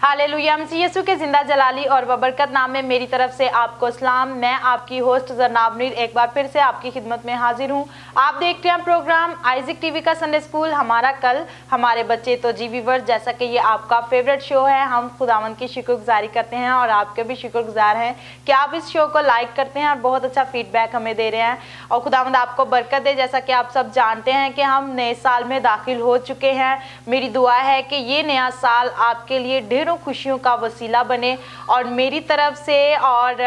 Hallelujah. मसीह यीशु के जिंदा जलाली और बबरकत नाम में मेरी तरफ से आपको सलाम। मैं आपकी होस्ट जरनाब नीर एक बार फिर से आपकी खिदमत में हाजिर हूँ। आप देखते हैं प्रोग्राम आइजिक टीवी का संडे स्कूल हमारा कल हमारे बच्चे। तो जी व्यूअर्स, जैसा कि ये आपका फेवरेट शो है, हम खुदावंद की शुक्रगुजारी करते हैं और आपके भी शुक्रगुजार हैं कि आप इस शो को लाइक करते हैं और बहुत अच्छा फीडबैक हमें दे रहे हैं। और खुदावंद आपको बरकत दे। जैसा कि आप सब जानते हैं कि हम नए साल में दाखिल हो चुके हैं। मेरी दुआ है कि ये नया साल आपके लिए ढेरों खुशियों का वसीला बने। और मेरी तरफ से और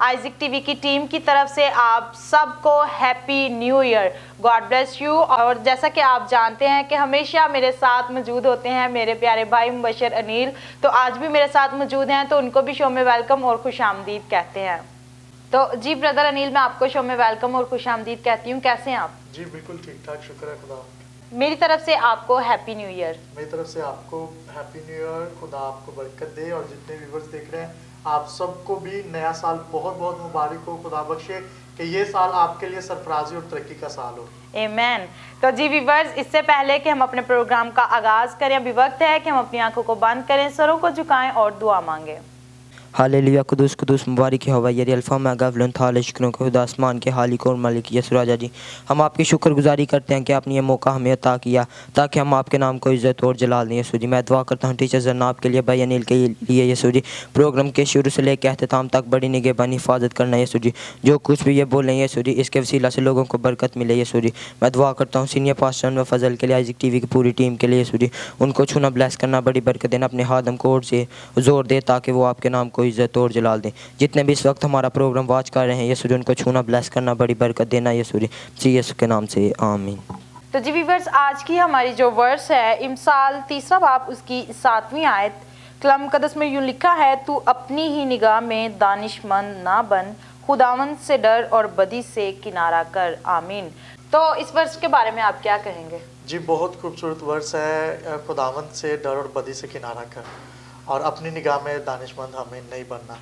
आइजिक टीवी की टीम की तरफ से आप सबको happy new year, God bless you. और जैसा कि आप जानते हैं कि हमेशा मेरे साथ मौजूद होते हैं मेरे प्यारे भाई मुबशर अनिल, तो आज भी मेरे साथ मौजूद हैं, तो उनको भी शो में वेलकम और खुश आमदीद कहते हैं। तो जी ब्रदर अनिल, मैं आपको शो में वेलकम और खुश आमदीद कहती हूँ। कैसे हैं आप? जी बिल्कुल ठीक ठाक, शुक्र है खुदा। मेरी तरफ से आपको हैप्पी न्यू ईयर। मेरी तरफ से आपको हैप्पी न्यू ईयर, खुदा आपको बरकत दे। और जितने व्यूवर्स देख रहे हैं आप सबको भी नया साल बहुत बहुत मुबारक हो। खुदा बख्शे कि ये साल आपके लिए सरफराजी और तरक्की का साल हो। आमीन। तो जी व्यूवर्स, इससे पहले कि हम अपने प्रोग्राम का आगाज करें, अभी वक्त है कि हम अपनी आंखों को बंद करें, सरों को झुकाएं और दुआ मांगें। हालेलुया। कुदूस कुदूस मुबारक है हवाई अल्फा में गवलन थाल शुक्रों के खुदा आसमान के हालिक और मालिक यसुर राजा जी, हम आपकी शुक्रगुजारी करते हैं कि आपने ये मौका हमें अता किया ताकि हम आपके नाम को इज़्ज़त और जलाल दें। यसुर जी, मैं दुआ करता हूँ टीचर जरनाब के लिए, भाई अनिल के लिए यसुर जी, प्रोग्राम के शुरू से लेकर अख्ताम तक बड़ी निगहबानी हिफाजत करना यसुर जी। जो कुछ भी ये बोलें यसुर जी, इसके वसीला से लोगों को बरकत मिले यसुर जी। मैं दुआ करता हूँ सीनियर पास्टर व फजल के लिए, आइजिक टीवी की पूरी टीम के लिए यसुर जी, उनको छूना ब्लेस करना, बड़ी बरकत देना, अपने हादम को और से जोर दे ताकि वो आपके नाम को इज़्ज़त और जलाल दें। जितने भी इस वक्त हमारा प्रोग्राम वॉच कर रहे हैं यसुर जी, उनको छूना ब्लेस करना, बड़ी बरकत देना यसुर जी, जी यीशु के नाम से आमीन। तो जी व्यूअर्स, आज की हमारी जो वर्स है इमसाल 3 बाब उसकी 7वीं आयत, कलाम मुकद्दस में यूं लिखा है, तू अपनी ही निगाह में दानिशमंद ना बन, खुदावंद से डर और बदी से किनारा कर। आमीन। तो इस वर्स के बारे में आप क्या कहेंगे? जी बहुत खूबसूरत वर्स है, खुदावंद से डर और बदी से किनारा कर और अपनी निगाह में दानिशमंद हमें नहीं बनना।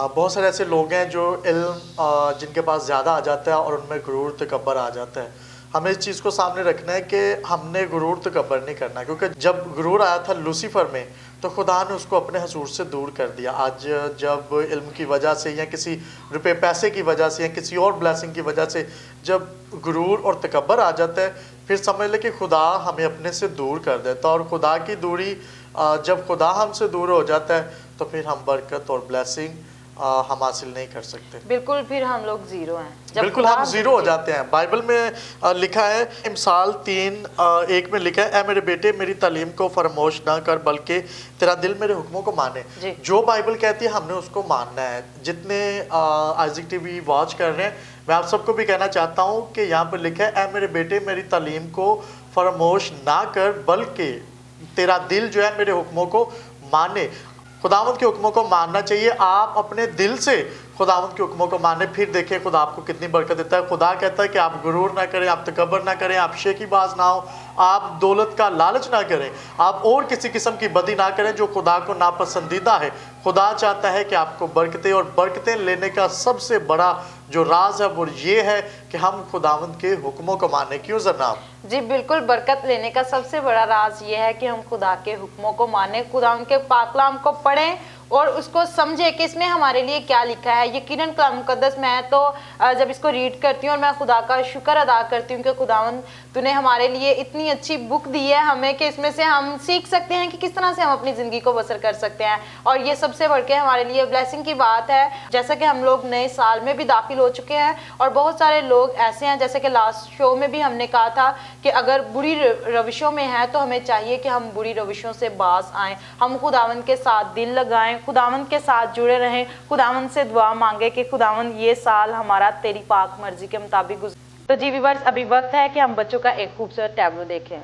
बहुत सारे ऐसे लोग हैं जो इल्म जिनके पास ज़्यादा आ जाता है और उनमें गुरूर तकब्बर आ जाता है। हमें इस चीज़ को सामने रखना है कि हमने गुरूर तकब्बर नहीं करना, क्योंकि जब गुरूर आया था लूसीफर में तो खुदा ने उसको अपने हजूर से दूर कर दिया। आज जब इल्म की वजह से या किसी रुपए पैसे की वजह से या किसी और ब्लेसिंग की वजह से जब गुरूर और तकब्बर आ जाता है, फिर समझ ले कि खुदा हमें अपने से दूर कर देता है। और खुदा की दूरी, जब खुदा हमसे दूर हो जाता है तो फिर हम बरकत और ब्लेसिंग हम हासिल नहीं कर सकते। बिल्कुल, फिर हम लोग जीरो हैं। बिल्कुल हम जीरो हो जाते हैं। बाइबल में लिखा है, इमसाल 3:1 में लिखा है, ऐ मेरे बेटे मेरी तालीम को फरमोश ना कर, बल्कि तेरा दिल मेरे हुक्मों को माने। जो बाइबल कहती है हमने उसको मानना है। जितने आइजिक टीवी वॉच कर रहे हैं, मैं आप सबको भी कहना चाहता हूँ कि यहाँ पर लिखा है, ऐ मेरे बेटे मेरी तालीम को फरमोश ना कर, बल्कि तेरा दिल जो है मेरे हुक्मों को माने। खुदावंद के हुक्मों को मानना चाहिए। आप अपने दिल से खुदावंद के हुक्मों को माने, फिर देखिए खुदा आपको कितनी बरकत देता है। खुदा कहता है कि आप गुरूर ना करें, आप तकब्बर ना करें, आप शेखीबाज ना हो, आप दौलत का लालच ना करें, आप और किसी किस्म की बदी ना करें जो खुदा को नापसंदीदा है। खुदा चाहता है कि आपको बरकतें, और बरकतें लेने का सबसे बड़ा जो राज है वो ये है कि हम खुदावंद के हुक्मों को माने। क्यों जनाब? जी बिल्कुल, बरकत लेने का सबसे बड़ा राज ये है कि हम खुदा के हुक्मों को माने, खुदा उनके पाकलाम को पढ़ें और उसको समझे कि इसमें हमारे लिए क्या लिखा है। यकीनन कलाम मुकद्दस, मैं तो जब इसको रीड करती हूँ और मैं खुदा का शुक्र अदा करती हूँ कि खुदावंद तूने हमारे लिए इतनी अच्छी बुक दी है हमें, कि इसमें से हम सीख सकते हैं कि किस तरह से हम अपनी ज़िंदगी को बसर कर सकते हैं। और ये सबसे बढ़ के हमारे लिए ब्लेसिंग की बात है। जैसा कि हम लोग नए साल में भी दाखिल हो चुके हैं और बहुत सारे लोग ऐसे हैं, जैसे कि लास्ट शो में भी हमने कहा था कि अगर बुरी रविशों में है तो हमें चाहिए कि हम बुरी रविशों से बाज आएँ, हम खुदावंद के साथ दिल लगाएं, खुदावंद के साथ जुड़े रहें, खुदावंद से दुआ मांगे कि खुदावंद ये साल हमारा तेरी पाक मर्जी के मुताबिक गुजरे। तो जी व्यूअर्स, अभी वक्त है कि हम बच्चों का एक खूबसूरत टैबलो देखें।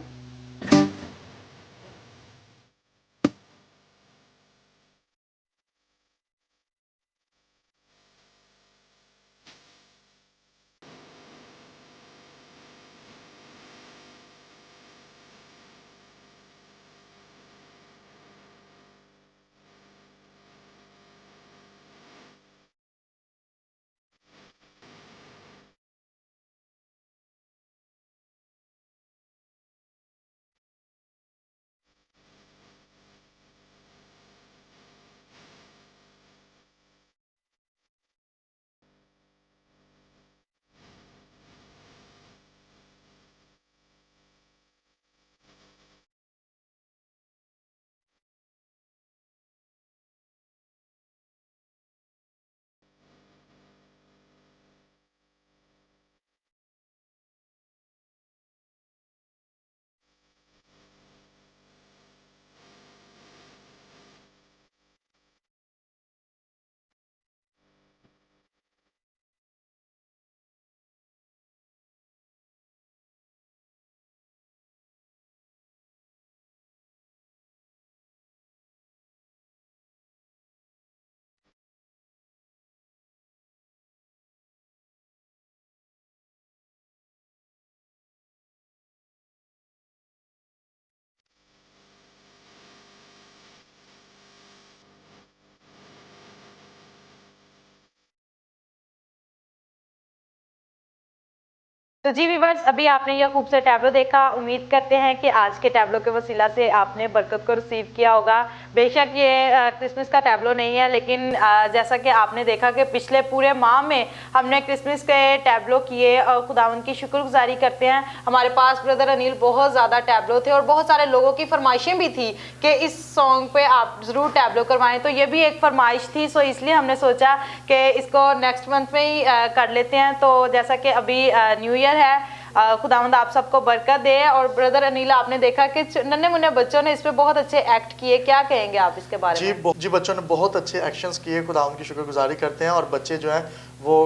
तो जी व्यूअर्स, अभी आपने यह खूबसूरत टैबलो देखा। उम्मीद करते हैं कि आज के टैबलो के वसीला से आपने बरकत को रिसीव किया होगा। बेशक ये क्रिसमस का टैबलो नहीं है, लेकिन जैसा कि आपने देखा कि पिछले पूरे माह में हमने क्रिसमस के टैबलो किए और खुदावंद की शुक्रगुजारी करते हैं। हमारे पास ब्रदर अनिल बहुत ज़्यादा टैबलो थे और बहुत सारे लोगों की फरमाइशें भी थी कि इस सॉन्ग पे आप ज़रूर टैबलो करवाएं, तो ये भी एक फरमाइश थी। सो इसलिए हमने सोचा कि इसको नेक्स्ट मंथ में ही कर लेते हैं। तो जैसा कि अभी न्यू ईयर है, खुदावंद आप सबको बरकत दे। और ब्रदर अनिल, आपने देखा कि नन्हे मुन्ने बच्चों ने इस पे बहुत अच्छे एक्ट किए, क्या कहेंगे आप इसके बारे में? जी, बच्चों ने बहुत अच्छे एक्शंस किए, खुदावंद की शुक्रगुजारी करते हैं। और बच्चे जो है वो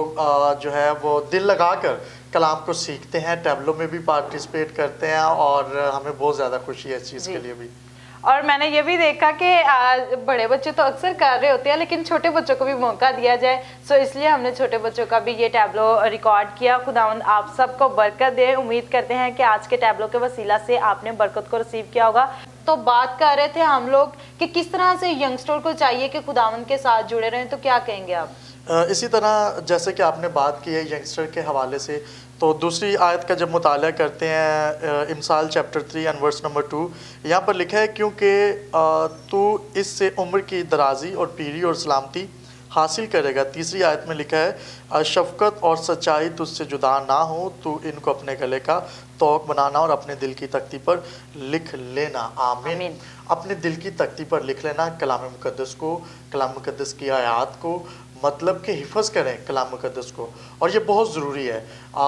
जो है वो दिल लगाकर कलाम को सीखते हैं, टैबलो में भी पार्टिसिपेट करते हैं और हमें बहुत ज़्यादा खुशी है इस चीज़ के लिए भी। और मैंने ये भी देखा कि बड़े बच्चे तो अक्सर कर रहे होते हैं, लेकिन छोटे बच्चों को भी मौका दिया जाए। सो इसलिए हमने छोटे बच्चों का भी ये टैबलो रिकॉर्ड किया। खुदावंद आप सबको बरकत दे। उम्मीद करते हैं कि आज के टैबलो के वसीला से आपने बरकत को रिसीव किया होगा। तो बात कर रहे थे हम लोग कि किस तरह से यंगस्टर को चाहिए कि खुदावंद के साथ जुड़े रहें, तो क्या कहेंगे आप? इसी तरह जैसे कि आपने बात की है यंगस्टर के हवाले से, तो दूसरी आयत का जब मुताला करते हैं, इमसाल चैप्टर 3 एंड वर्स नंबर 2, यहाँ पर लिखा है क्योंकि तू इससे उम्र की दराजी और पीरी और सलामती हासिल करेगा। तीसरी आयत में लिखा है शफ़क़त और सच्चाई तुझसे जुदा ना हो, तू इनको अपने गले का तोक बनाना और अपने दिल की तख्ती पर लिख लेना। आमीन। अपने दिल की तख्ती पर लिख लेना कलाम मुक़द्दस को, कलाम मुक़द्दस की आयात को, मतलब कि हिफ़्ज़ करें कलाम मुक़द्दस को। और ये बहुत ज़रूरी है।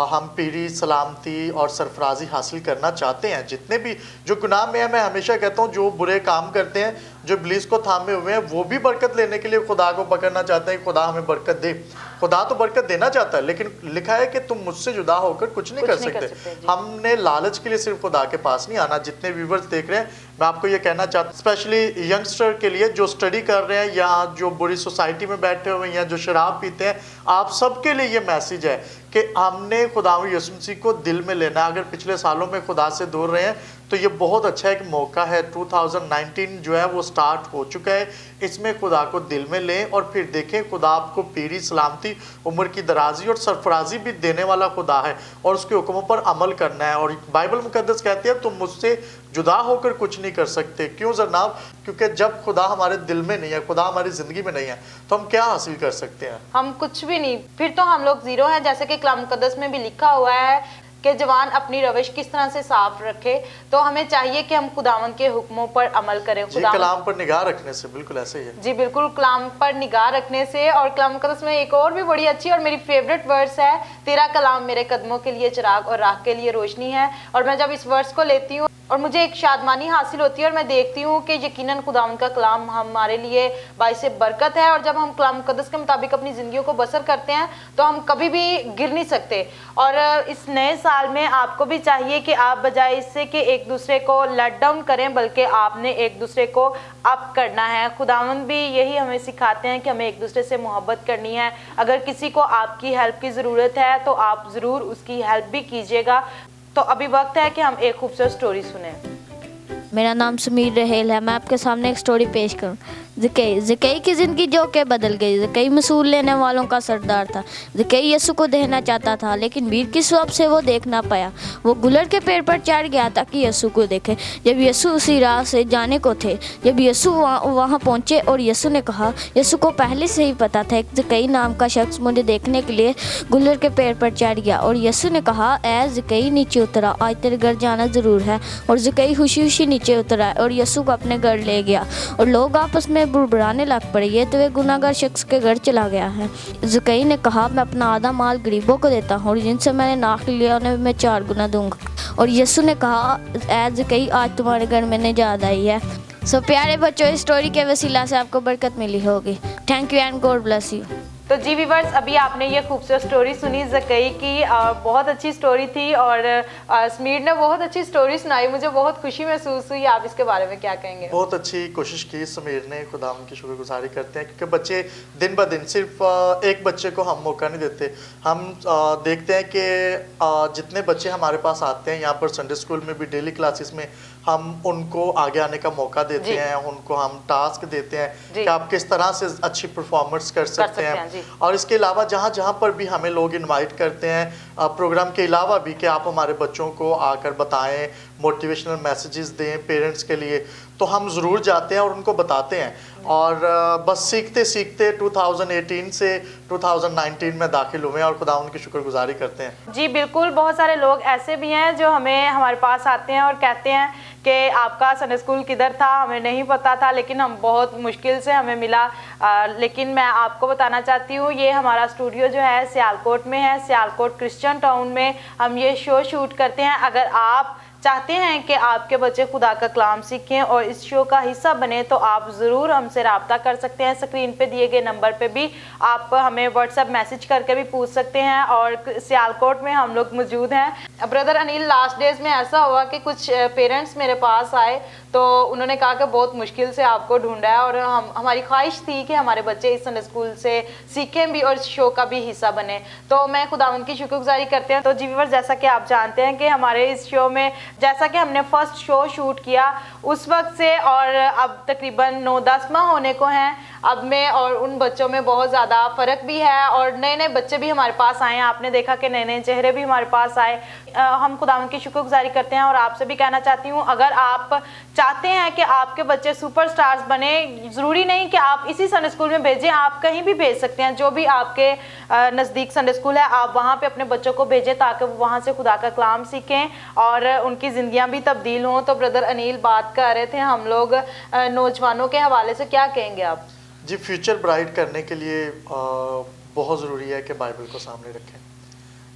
हम पीरी, सलामती और सरफराजी हासिल करना चाहते हैं। जितने भी जो गुनाह में है, मैं हमेशा कहता हूँ जो बुरे काम करते हैं, जो इब्लीस को थामे हुए हैं, वो भी बरकत लेने के लिए खुदा को पकड़ना चाहते हैं, खुदा हमें बरकत दे। खुदा तो बरकत देना चाहता है, लेकिन लिखा है कि तुम मुझसे जुदा होकर कुछ नहीं कर सकते। हमने लालच के लिए सिर्फ खुदा के पास नहीं आना। जितने व्यूवर्स देख रहे हैं, मैं आपको ये कहना चाहता हूँ, स्पेशली यंगस्टर के लिए जो स्टडी कर रहे हैं या जो बुरी सोसाइटी में बैठे हुए हैं या जो शराब पीते हैं, आप सबके लिए ये मैसेज है कि हमने खुदा यीशु मसीह को दिल में लेना। अगर पिछले सालों में खुदा से दूर रहे हैं तो ये बहुत अच्छा एक मौका है। 2019 जो है वो स्टार्ट हो चुका है, इसमें खुदा को दिल में लें और फिर देखें खुदा आपको पीरी, सलामती, उम्र की दराजी और सरफराजी भी देने वाला खुदा है और उसके हुक्मों पर अमल करना है। और बाइबल मुकद्दस कहती है तुम मुझसे जुदा होकर कुछ नहीं कर सकते। क्यों जनाब? क्योंकि जब खुदा हमारे दिल में नहीं है, खुदा हमारी ज़िंदगी में नहीं है, तो हम क्या हासिल कर सकते हैं? हम कुछ भी नहीं, फिर तो हम लोग ज़ीरो हैं। जैसे कि कलाम मुकद्दस में भी लिखा हुआ है कि जवान अपनी रविश किस तरह से साफ रखे, तो हमें चाहिए कि हम खुदावंद के हुक्मों पर अमल करें। कलाम पर निगाह रखने से, बिल्कुल ऐसे ही है जी, बिल्कुल कलाम पर निगाह रखने से। और कलाम मुकद्दस में एक और भी बड़ी अच्छी और मेरी फेवरेट वर्स है, तेरा कलाम मेरे कदमों के लिए चिराग और राह के लिए रोशनी है। और मैं जब इस वर्स को लेती हूँ और मुझे एक शादमानी हासिल होती है और मैं देखती हूँ कि यकीनन खुदावंद का कलाम हमारे लिए बाइस बरकत है। और जब हम कलाम मुकद्दस के मुताबिक अपनी ज़िंदगी को बसर करते हैं तो हम कभी भी गिर नहीं सकते। और इस नए साल में आपको भी चाहिए कि आप बजाय इससे कि एक दूसरे को लेट डाउन करें, बल्कि आपने एक दूसरे को अप करना है। खुदावंद भी यही हमें सिखाते हैं कि हमें एक दूसरे से मोहब्बत करनी है। अगर किसी को आपकी हेल्प की ज़रूरत है तो आप ज़रूर उसकी हेल्प भी कीजिएगा। तो अभी वक्त है कि हम एक खूबसूरत स्टोरी सुने। मेरा नाम समीर रहेल है। मैं आपके सामने एक स्टोरी पेश करूं। ज़कई की ज़िंदगी जो के बदल गई। ज़कई मसूल लेने वालों का सरदार था। ज़कई यीशु को देखना चाहता था, लेकिन भीड़ की स्वब से वो देख ना पाया। वो गुलर के पेड़ पर चढ़ गया ताकि यीशु को देखे। जब यीशु उसी राह से जाने को थे, जब यीशु वहाँ पहुँचे और यीशु ने कहा, यीशु को पहले से ही पता था कि ज़कई नाम का शख्स मुझे देखने के लिए गुलर के पेड़ पर चढ़ गया। और यीशु ने कहा, ऐ ज़कई नीचे उतरा, आज तेरे घर जाना ज़रूर है। और ज़कई खुशी खुशी नीचे उतरा और यीशु को अपने घर ले गया। और लोग आपस में बुड़बुड़ाने लग पड़े, ये तो एक गुनाहगार शख्स के घर चला गया है। ज़कई ने कहा, मैं अपना आधा माल गरीबों को देता हूँ और जिनसे मैंने नाक लिया उन्हें मैं 4 गुना दूंगा। और यीशु ने कहा, ऐ ज़कई आज तुम्हारे घर में निजात आई है। सो प्यारे बच्चों, इस स्टोरी के वसीला से आपको बरकत मिली होगी। Thank you and God bless you. तो जी व्यूअर्स, अभी आपने ये खूबसूरत स्टोरी सुनी ज़कई की। बहुत अच्छी स्टोरी थी और समीर ने बहुत अच्छी स्टोरी सुनाई। मुझे बहुत खुशी महसूस हुई। आप इसके बारे में क्या कहेंगे? बहुत अच्छी कोशिश की समीर ने, खुदा उनकी शुक्रगुजारी करते हैं क्योंकि बच्चे दिन ब दिन सिर्फ एक बच्चे को हम मौका नहीं देते। हम देखते हैं कि जितने बच्चे हमारे पास आते हैं यहाँ पर संडे स्कूल में भी, डेली क्लासेस में, हम उनको आगे आने का मौका देते हैं, उनको हम टास्क देते हैं कि आप किस तरह से अच्छी परफॉर्मेंस कर सकते हैं। और इसके अलावा जहाँ जहाँ पर भी हमें लोग इनवाइट करते हैं प्रोग्राम के अलावा भी कि आप हमारे बच्चों को आकर बताएं, मोटिवेशनल मैसेजेस दें पेरेंट्स के लिए, तो हम ज़रूर जाते हैं और उनको बताते हैं। और बस सीखते सीखते 2018 से 2019 में दाखिल हुए और खुदा उनकी शुक्रगुजारी करते हैं। जी बिल्कुल, बहुत सारे लोग ऐसे भी हैं जो हमारे पास आते हैं और कहते हैं कि आपका संडे स्कूल किधर था, हमें नहीं पता था, लेकिन हम बहुत मुश्किल से हमें मिला। लेकिन मैं आपको बताना चाहती हूँ, ये हमारा स्टूडियो जो है सियालकोट में है, सियालकोट क्रिश्चियन टाउन में हम ये शो शूट करते हैं। अगर आप चाहते हैं कि आपके बच्चे खुदा का कलाम सीखें और इस शो का हिस्सा बने, तो आप ज़रूर हमसे रब्ता कर सकते हैं। स्क्रीन पे दिए गए नंबर पे भी आप हमें व्हाट्सएप मैसेज करके भी पूछ सकते हैं और सियालकोट में हम लोग मौजूद हैं। ब्रदर अनिल, लास्ट डेज में ऐसा हुआ कि कुछ पेरेंट्स मेरे पास आए तो उन्होंने कहा कि बहुत मुश्किल से आपको ढूंढा है और हमारी ख्वाहिश थी कि हमारे बच्चे इस संडे स्कूल से सीखें भी और इस शो का भी हिस्सा बने। तो मैं खुदावंद की शुक्रगुजारी करते हैं। तो जी व्यूअर्स, जैसा कि आप जानते हैं कि हमारे इस शो में जैसा कि हमने फर्स्ट शो शूट किया उस वक्त से और अब तकरीबन 9-10 माह होने को हैं अब में, और उन बच्चों में बहुत ज़्यादा फ़र्क भी है और नए नए बच्चे भी हमारे पास आए हैं। आपने देखा कि नए नए चेहरे भी हमारे पास आए। हम खुदावंद की शुक्रगुजारी करते हैं और आपसे भी कहना चाहती हूँ, अगर आप चाहते हैं कि आपके बच्चे सुपरस्टार्स बने, ज़रूरी नहीं कि आप इसी संडे स्कूल में भेजें, आप कहीं भी भेज सकते हैं। जो भी आपके नज़दीक संडे स्कूल है आप वहाँ पे अपने बच्चों को भेजें ताकि वो वहाँ से खुदा का कलाम सीखें और उनकी ज़िंदगियाँ भी तब्दील हों। तो ब्रदर अनिल बात कर रहे थे हम लोग नौजवानों के हवाले से, क्या कहेंगे आप? जी, फ्यूचर ब्राइट करने के लिए बहुत ज़रूरी है कि बाइबल को सामने रखें।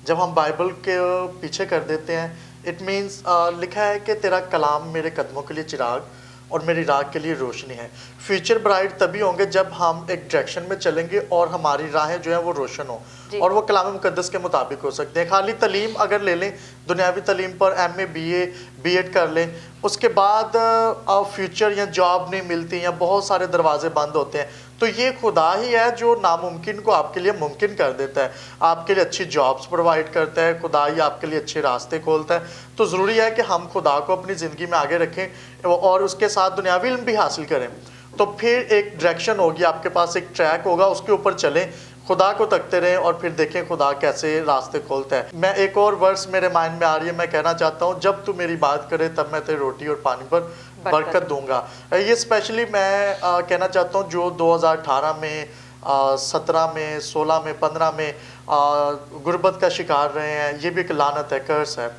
जब हम बाइबल के पीछे कर देते हैं, इट मीन्स लिखा है कि तेरा कलाम मेरे कदमों के लिए चिराग और मेरी राह के लिए रोशनी है। फ्यूचर ब्राइट तभी होंगे जब हम एक डायरेक्शन में चलेंगे और हमारी राहें जो हैं वो रोशन हो और वो कलाम मुकद्दस के मुताबिक हो सकते हैं। खाली तालीम अगर ले लें, दुनियावी तालीम पर MA BA B.Ed कर लें, उसके बाद फ्यूचर या जॉब नहीं मिलती या बहुत सारे दरवाजे बंद होते हैं, तो ये खुदा ही है जो नामुमकिन को आपके लिए मुमकिन कर देता है, आपके लिए अच्छी जॉब्स प्रोवाइड करता है, खुदा ही आपके लिए अच्छे रास्ते खोलता है। तो ज़रूरी है कि हम खुदा को अपनी ज़िंदगी में आगे रखें और उसके साथ दुनियावी इल्म भी हासिल करें। तो फिर एक डायरेक्शन होगी, आपके पास एक ट्रैक होगा, उसके ऊपर चलें, खुदा को तकते रहें और फिर देखें खुदा कैसे रास्ते खोलता है। मैं एक और वर्स मेरे माइंड में आ रही है, मैं कहना चाहता हूँ, जब तू मेरी बात करे तब मैं तेरी रोटी और पानी पर बरकत दूंगा। ये स्पेशली मैं कहना चाहता हूँ जो 2018 में 17 में 16 में 15 में गुर्बत का शिकार रहे हैं, ये भी एक लानत है, कर्स है,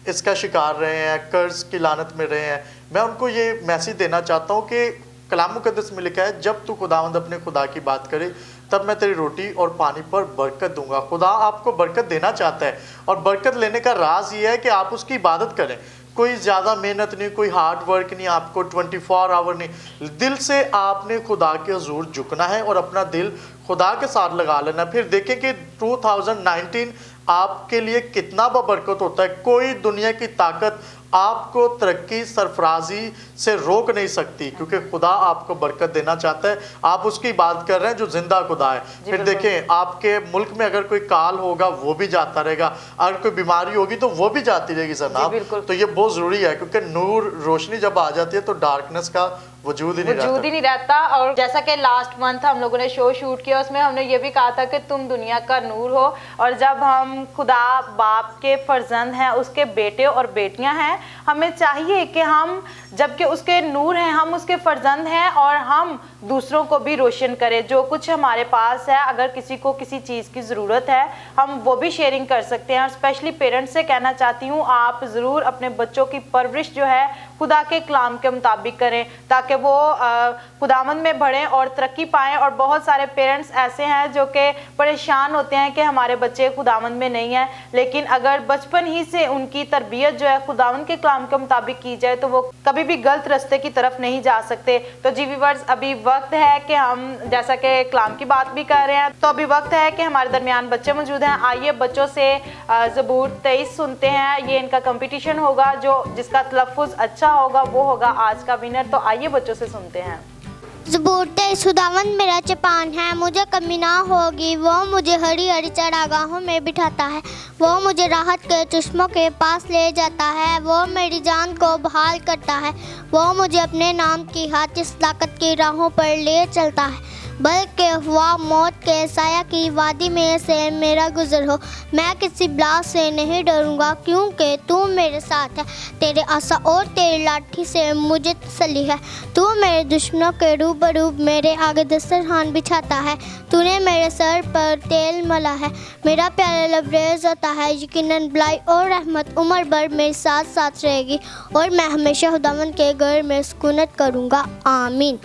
इसका शिकार रहे हैं, कर्ज की लानत में रहे हैं, मैं उनको ये मैसेज देना चाहता हूँ कि कलाम मुकद्दस में लिखा है जब तू खुदावंद अपने खुदा की बात करे तब मैं तेरी रोटी और पानी पर बरकत दूंगा। खुदा आपको बरकत देना चाहता है और बरकत लेने का राज ये है कि आप उसकी इबादत करें। कोई ज़्यादा मेहनत नहीं, कोई हार्ड वर्क नहीं, आपको 24 आवर नहीं, दिल से आपने खुदा के हुजूर झुकना है और अपना दिल खुदा के साथ लगा लेना। फिर देखें कि 2019 आपके लिए कितना बरकत होता है। कोई दुनिया की ताकत आपको तरक्की सरफराजी से रोक नहीं सकती, क्योंकि खुदा आपको बरकत देना चाहता है। आप उसकी बात कर रहे हैं जो जिंदा खुदा है। फिर देखें आपके मुल्क में अगर कोई काल होगा वो भी जाता रहेगा, अगर कोई बीमारी होगी तो वो भी जाती रहेगी जनाब। तो ये बहुत ज़रूरी है, क्योंकि नूर रोशनी जब आ जाती है तो डार्कनेस का वजूद ही नहीं रहता। और जैसा कि लास्ट मंथ हम लोगों ने शो शूट किया, उसमें हमने ये भी कहा था कि तुम दुनिया का नूर हो, और जब हम खुदा बाप के फर्जंद हैं, उसके बेटे और बेटियां हैं, हमें चाहिए कि हम जबकि उसके नूर हैं, हम उसके फर्जंद हैं और हम दूसरों को भी रोशन करें। जो कुछ हमारे पास है, अगर किसी को किसी चीज़ की ज़रूरत है हम वो भी शेयरिंग कर सकते हैं। और स्पेशली पेरेंट्स से कहना चाहती हूँ, आप ज़रूर अपने बच्चों की परवरिश जो है खुदा के कलाम के मुताबिक करें ताकि वो खुदावंद में बढ़ें और तरक्की पाएँ। और बहुत सारे पेरेंट्स ऐसे हैं जो कि परेशान होते हैं कि हमारे बच्चे खुदावंद में नहीं हैं, लेकिन अगर बचपन ही से उनकी तरबियत जो है खुदावंद के कलाम के मुताबिक की जाए तो वो कभी भी गलत रास्ते की तरफ नहीं जा सकते। तो जी व्यूअर्स, अभी वक्त है कि हम जैसा कि कलाम की बात भी कर रहे हैं, तो अभी वक्त है कि हमारे दरमियान बच्चे मौजूद हैं। आइए बच्चों से ज़बूर 23 सुनते हैं। ये इनका कंपटीशन होगा, जो जिसका तलफ़ुज़ अच्छा होगा वो होगा आज का विनर। तो आइए बच्चों से सुनते हैं। ज़बूर 23 खुदावंद मेरा चपान है, मुझे कमी ना होगी। वो मुझे हरी हरी चरागाहों में बिठाता है, वो मुझे राहत के चश्मों के पास ले जाता है, वो मेरी जान को बहाल करता है, वो मुझे अपने नाम की हाथ सदाकत की राहों पर ले चलता है। बल्कि हुआ मौत के साया की वादी में से मेरा गुजर हो, मैं किसी बला से नहीं डरूंगा, क्योंकि तू मेरे साथ है। तेरे आसा और तेरी लाठी से मुझे तसल्ली है। तू मेरे दुश्मनों के रूबरू मेरे आगे दस्तरखान बिछाता है। तूने मेरे सर पर तेल मला है, मेरा प्यारा लबरेज होता है। यकीनन भलाई और रहमत उम्र भर मेरे साथ साथ रहेगी, और मैं हमेशा खुदावंद के घर में सुकूनत करूँगा। आमीन।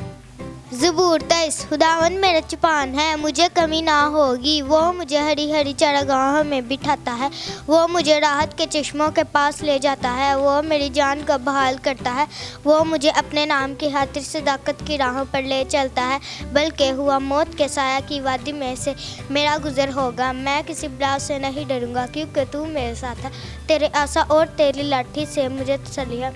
ज़बूर 23 खुदावंद मेरा चपान है, मुझे कमी ना होगी। वो मुझे हरी हरी चरागाहों में बिठाता है, वो मुझे राहत के चश्मों के पास ले जाता है, वो मेरी जान को बहाल करता है, वो मुझे अपने नाम की खातिर सदाकत की राहों पर ले चलता है। बल्कि हुआ मौत के साया की वादी में से मेरा गुजर होगा, मैं किसी बला से नहीं डरूंगा, क्योंकि तू मेरे साथ है। तेरे आसा और तेरी लाठी से मुझे तसल्ली है।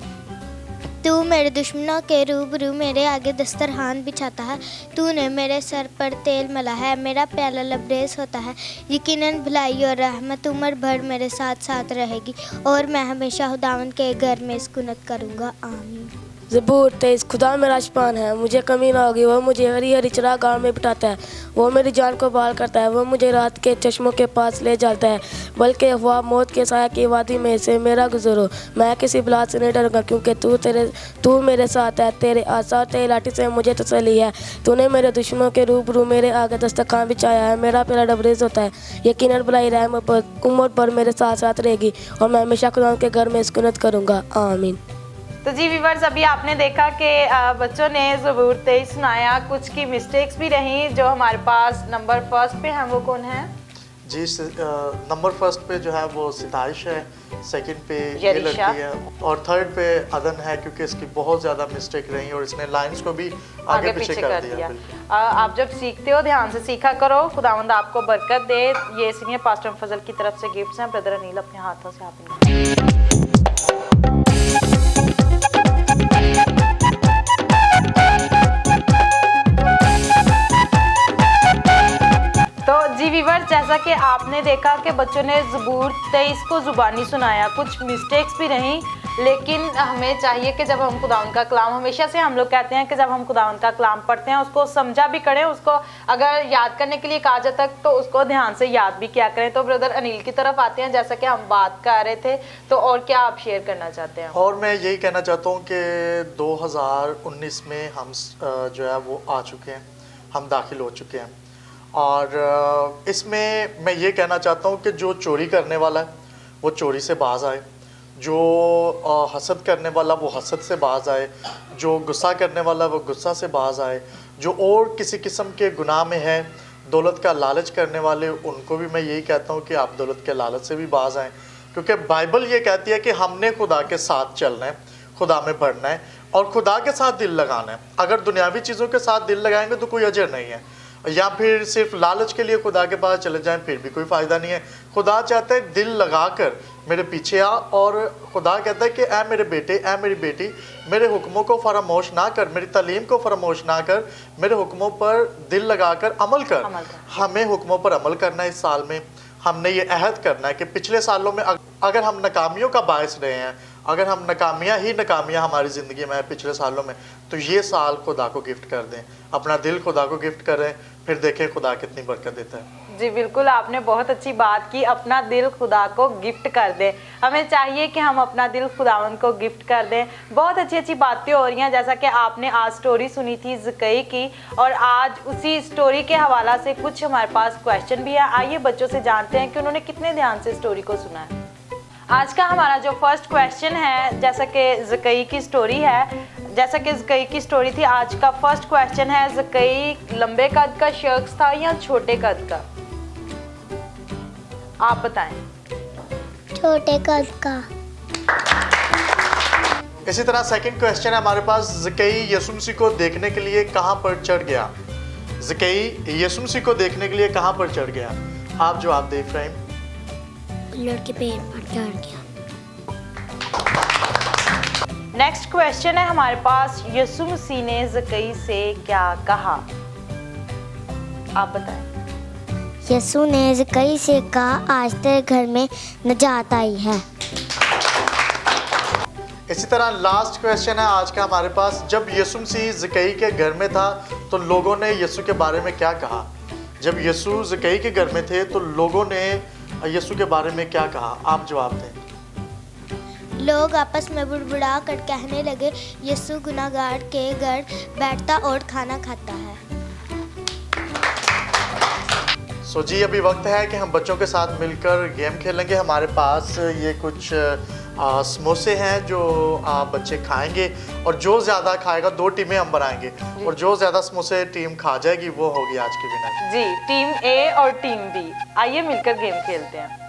तू मेरे दुश्मनों के रूबरू मेरे आगे दस्तरखान बिछाता है। तूने मेरे सर पर तेल मला है, मेरा प्याला लबरेज होता है। यकीनन भलाई और रहमत उम्र भर मेरे साथ साथ रहेगी, और मैं हमेशा खुदावंद के घर में सुकूनत करूँगा। आमीन। ज़बूर 23 खुदा मेरा चपान है, मुझे कमी ना होगी। वो मुझे हरी हरी चरागाह में बिठाता है, वो मेरी जान को बहाल करता है, वो मुझे रात के चश्मों के पास ले जाता है। बल्कि हुआ मौत के साया की वादी में से मेरा गुजर हो, मैं किसी बला से नहीं डरूंगा, क्योंकि तू मेरे साथ है। तेरे आसा और तेरी लाठी से मुझे तसल्ली है। तूने मेरे दुश्मनों के रूबरू मेरे आगे दस्तरखान बिछाया है, मेरा प्यारा लबरेज होता है। यकीनन भलाई रहमत उम्र पर मेरे साथ साथ रहेगी, और मैं हमेशा खुदा के घर में सुकूनत करूँगा। आमीन। तो जी व्यूअर्स, अभी आपने देखा कि बच्चों ने ज़बूर 23 सुनाया। कुछ की मिस्टेक्स भी रहीं। जो हमारे पास नंबर फर्स्ट पे हैं वो कौन है? जी नंबर फर्स्ट पे जो है वो सिताइश है, सेकंड पे ये लड़की है, और थर्ड पे अदन है, क्योंकि इसकी बहुत ज़्यादा मिस्टेक रही और इसने लाइंस को भी आगे पीछे कर दिया। आप जब सीखते हो ध्यान से सीखा करो। खुदावंद आपको बरकत दे। ये सीनियर पास्टर फजल की तरफ से गिफ्ट्स हैं। ब्रदर अनिल अपने हाथों से आप तो जी व्यूअर्स, जैसा कि आपने देखा कि बच्चों ने ज़बूर 23 को ज़ुबानी सुनाया। कुछ मिस्टेक्स भी रहीं, लेकिन हमें चाहिए कि जब हम खुदावंद का कलाम, हमेशा से हम लोग कहते हैं कि जब हम खुदावंद का कलाम पढ़ते हैं उसको समझा भी करें, उसको अगर याद करने के लिए कहा जाता है तो उसको ध्यान से याद भी किया करें। तो ब्रदर अनिल की तरफ आते हैं। जैसा कि हम बात कर रहे थे, तो और क्या आप शेयर करना चाहते हैं? और मैं यही कहना चाहता हूँ कि 2019 में हम जो है वो आ चुके हैं, हम दाखिल हो चुके हैं, और इसमें मैं ये कहना चाहता हूँ कि जो चोरी करने वाला है वो चोरी से बाज आए, जो हसद करने वाला वो हसद से बाज आए, जो गुस्सा करने वाला वो गुस्सा से बाज आए, जो और किसी किस्म के गुनाह में है, दौलत का लालच करने वाले, उनको भी मैं यही कहता हूँ कि आप दौलत के लालच से भी बाज आएँ, क्योंकि बाइबल ये कहती है कि हमने खुदा के साथ चलना है, खुदा में बढ़ना है और खुदा के साथ दिल लगाना है। अगर दुनियावी चीज़ों के साथ दिल लगाएंगे तो कोई अजर नहीं है, या फिर सिर्फ लालच के लिए खुदा के पास चले जाएं फिर भी कोई फ़ायदा नहीं है। खुदा चाहता है दिल लगाकर मेरे पीछे आ, और खुदा कहता है कि ऐ मेरे बेटे, ऐ मेरी बेटी, मेरे हुक्मों को फरामोश ना कर, मेरी तालीम को फरामोश ना कर, मेरे हुक्मों पर दिल लगाकर अमल कर। हमें हुक्मों पर अमल करना है। इस साल में हमने ये अहद करना है कि पिछले सालों में अगर हम नाकामियों का बायस रहे हैं, अगर हम नाकामियाँ ही नाकामियाँ हमारी ज़िंदगी में है पिछले सालों में, तो ये साल खुदा को गिफ्ट कर दें, अपना दिल खुदा को गिफ्ट करें, फिर देखें खुदा कितनी बरकत देता है। जी बिल्कुल, आपने बहुत अच्छी बात की। अपना दिल खुदा को गिफ्ट कर दें। हमें चाहिए कि हम अपना दिल खुदावंद को गिफ्ट कर दें। बहुत अच्छी अच्छी बातें हो रही हैं, जैसा कि आपने आज स्टोरी सुनी थी ज़कई की, और आज उसी स्टोरी के हवाला से कुछ हमारे पास क्वेश्चन भी है। आइए बच्चों से जानते हैं कि उन्होंने कितने ध्यान से स्टोरी को सुना है। आज का हमारा जो फर्स्ट क्वेश्चन है, जैसा कि ज़कई की स्टोरी है, जैसा कि ज़कई की स्टोरी थी, आज का फर्स्ट क्वेश्चन है, ज़कई लंबे कद का शख्स था या छोटे कद का? आप बताएं। छोटे कद का। इसी तरह सेकंड क्वेश्चन है हमारे पास, ज़कई यीशु मसीह को देखने के लिए कहाँ पर चढ़ गया? ज़कई यीशु मसीह को देखने के लिए कहाँ पर चढ़ गया? आप जवाब दें इब्राहिम। लड़के पेड़ पर चढ़ गया। नेक्स्ट क्वेश्चन है हमारे पास, यीशु मसीह ने ज़कई से क्या कहा? आप बताएं। यीशु ने ज़कई से कहा, आज तेरे घर में नजात आई है। इसी तरह लास्ट क्वेश्चन है आज का हमारे पास, जब यीशु मसीह ज़कई के घर में था तो लोगों ने यीशु के बारे में क्या कहा? जब यीशु ज़कई के घर में थे तो लोगों ने यीशु के बारे में क्या कहा? आप जवाब दें। लोग आपस में बुड़बुड़ा कर कहने लगे, यीशु गुनाहगार के घर बैठता और खाना खाता है। सो जी, अभी वक्त है कि हम बच्चों के साथ मिलकर गेम खेलेंगे। हमारे पास ये कुछ समोसे हैं जो बच्चे खाएंगे और जो ज़्यादा खाएगा 2 टीमें हम बनाएंगे और जो ज़्यादा समोसे टीम खा जाएगी वो होगी आज की विनर। जी, टीम ए और टीम बी, आइए मिलकर गेम खेलते हैं।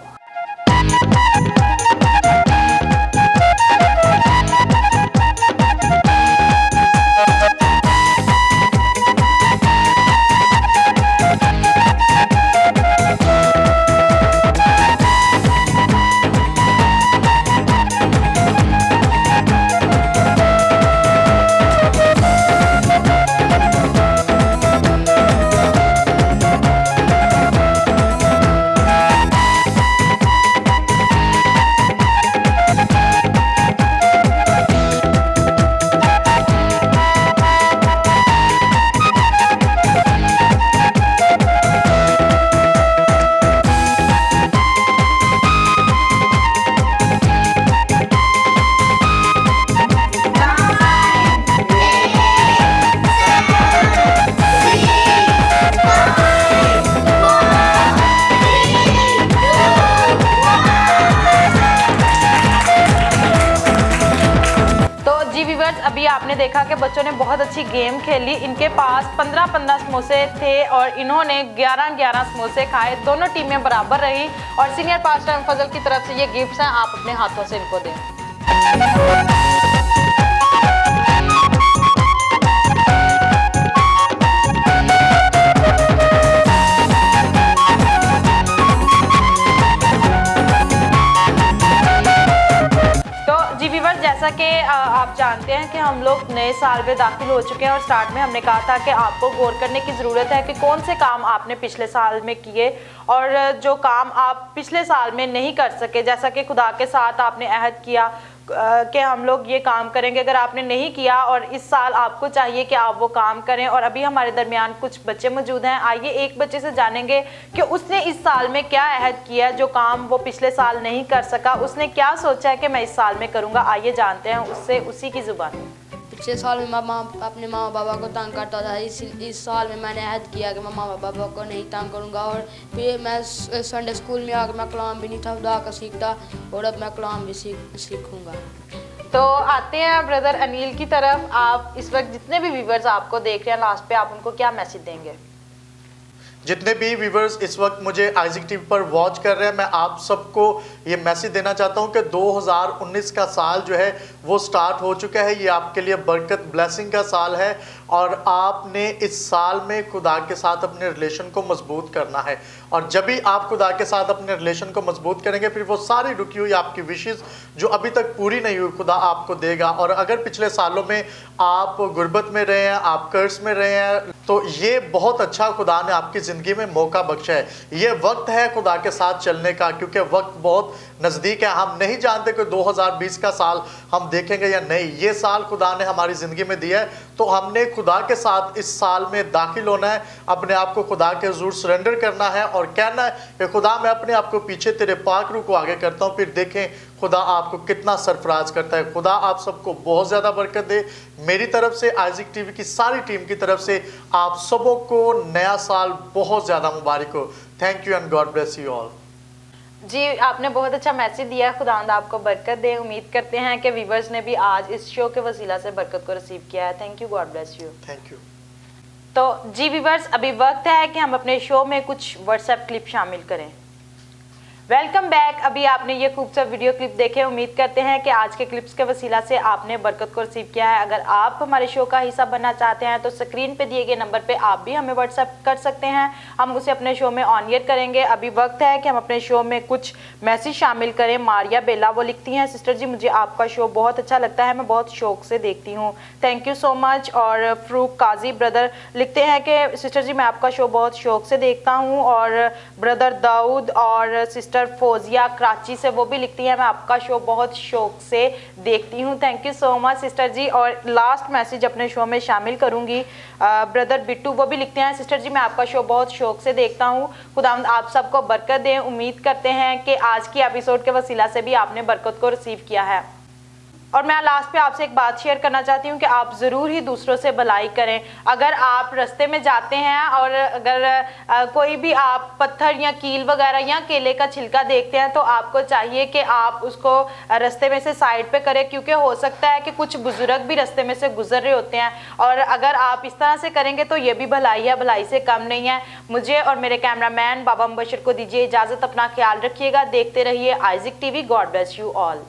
अभी आपने देखा कि बच्चों ने बहुत अच्छी गेम खेली। इनके पास 15-15 समोसे थे और इन्होंने 11-11 समोसे खाए। दोनों टीमें बराबर रही और सीनियर पास्टर फजल की तरफ से ये गिफ्ट्स हैं, आप अपने हाथों से इनको दें। जैसा कि आप जानते हैं कि हम लोग नए साल में दाखिल हो चुके हैं और स्टार्ट में हमने कहा था कि आपको गौर करने की ज़रूरत है कि कौन से काम आपने पिछले साल में किए और जो काम आप पिछले साल में नहीं कर सके, जैसा कि खुदा के साथ आपने अहद किया कि हम लोग ये काम करेंगे, अगर आपने नहीं किया और इस साल आपको चाहिए कि आप वो काम करें। और अभी हमारे दरमियान कुछ बच्चे मौजूद हैं, आइए एक बच्चे से जानेंगे कि उसने इस साल में क्या अहद किया, जो काम वो पिछले साल नहीं कर सका, उसने क्या सोचा है कि मैं इस साल में करूँगा। आइए जानते हैं उससे, उसी की ज़ुबान। पिछले साल में मैं अपने मामा पापा को तंग करता था। इस साल में मैंने अहद किया कि मैं मामा पापा को नहीं तंग करूँगा। और फिर मैं संडे स्कूल में आकर मैं कलाम भी नहीं था खुदा का सीखता और अब मैं कलाम भी सीखूँगा। तो आते हैं ब्रदर अनिल की तरफ। आप इस वक्त जितने भी व्यूवर्स आपको देख रहे हैं, लास्ट पे आप उनको क्या मैसेज देंगे? जितने भी व्यूवर्स इस वक्त मुझे आइजिक टीवी पर वॉच कर रहे हैं, मैं आप सबको ये मैसेज देना चाहता हूं कि 2019 का साल जो है वो स्टार्ट हो चुका है। ये आपके लिए बरकत ब्लेसिंग का साल है और आपने इस साल में खुदा के साथ अपने रिलेशन को मजबूत करना है। और जब भी आप खुदा के साथ अपने रिलेशन को मजबूत करेंगे, फिर वो सारी रुकी हुई आपकी विशेष जो अभी तक पूरी नहीं हुई, खुदा आपको देगा। और अगर पिछले सालों में आप गुर्बत में रहे हैं, आप कर्ज में रहे हैं, तो ये बहुत अच्छा खुदा ने आपकी ज़िंदगी में मौका बख्शा है। ये वक्त है खुदा के साथ चलने का, क्योंकि वक्त बहुत नज़दीक है। हम नहीं जानते कि 2020 का साल हम देखेंगे या नहीं। ये साल खुदा ने हमारी ज़िंदगी में दिया है, तो हमने खुदा के साथ इस साल में दाखिल होना है, अपने आप को खुदा के हुज़ूर सरेंडर करना है और कहना है कि खुदा मैं अपने आप को पीछे तेरे पाक रूह को आगे करता हूँ। फिर देखें खुदा आपको कितना सरफराज करता है। खुदा आप सबको बहुत ज़्यादा बरकत दे। मेरी तरफ से, आइजिक टीवी की सारी टीम की तरफ से आप सबों को नया साल बहुत ज़्यादा मुबारक हो। Thank you and God bless you all. जी, आपने बहुत अच्छा मैसेज दिया, खुदावंद आपको बरकत दे। उम्मीद करते हैं कि व्यूवर्स ने भी आज इस शो के वसीला से बरकत को रिसीव किया है। Thank you, God bless you. Thank you. तो जी व्यूवर्स, अभी वक्त है कि हम अपने शो में कुछ व्हाट्सएप क्लिप शामिल करें। Welcome back. अभी आपने ये खूबसूरत वीडियो क्लिप देखे। उम्मीद करते हैं कि आज के क्लिप्स के वसीला से आपने बरकत को रिसीव किया है। अगर आप हमारे शो का हिस्सा बनना चाहते हैं तो स्क्रीन पे दिए गए नंबर पे आप भी हमें व्हाट्सएप कर सकते हैं, हम उसे अपने शो में ऑन एयर करेंगे। अभी वक्त है कि हम अपने शो में कुछ मैसेज शामिल करें। मारिया बेला वो लिखती हैं, सिस्टर जी मुझे आपका शो बहुत अच्छा लगता है, मैं बहुत शौक से देखती हूँ, थैंक यू सो मच। और फरूक काजी ब्रदर लिखते हैं कि सिस्टर जी मैं आपका शो बहुत शौक से देखता हूँ। और ब्रदर दाऊद और सिस्टर फौजिया कराची से वो भी लिखती हैं मैं आपका शो बहुत शौक से देखती हूँ, thank you so much sister ji. और लास्ट मैसेज अपने शो में शामिल करूंगी, ब्रदर बिट्टू वो भी लिखते हैं सिस्टर जी मैं आपका शो बहुत शौक से देखता हूँ, खुदावंद आप सबको बरकत दें। उम्मीद करते हैं कि आज की एपिसोड के वसीला से भी आपने बरकत को रिसीव किया है। और मैं लास्ट पे आपसे एक बात शेयर करना चाहती हूँ कि आप ज़रूर ही दूसरों से भलाई करें। अगर आप रास्ते में जाते हैं और अगर कोई भी आप पत्थर या कील वगैरह या केले का छिलका देखते हैं तो आपको चाहिए कि आप उसको रास्ते में से साइड पे करें, क्योंकि हो सकता है कि कुछ बुजुर्ग भी रास्ते में से गुजर रहे होते हैं। और अगर आप इस तरह से करेंगे तो ये भी भलाई है, भलाई से कम नहीं है। मुझे और मेरे कैमरामैन बाबा मुबशर को दीजिए इजाज़त, अपना ख्याल रखिएगा, देखते रहिए Isaac TV. God bless you all.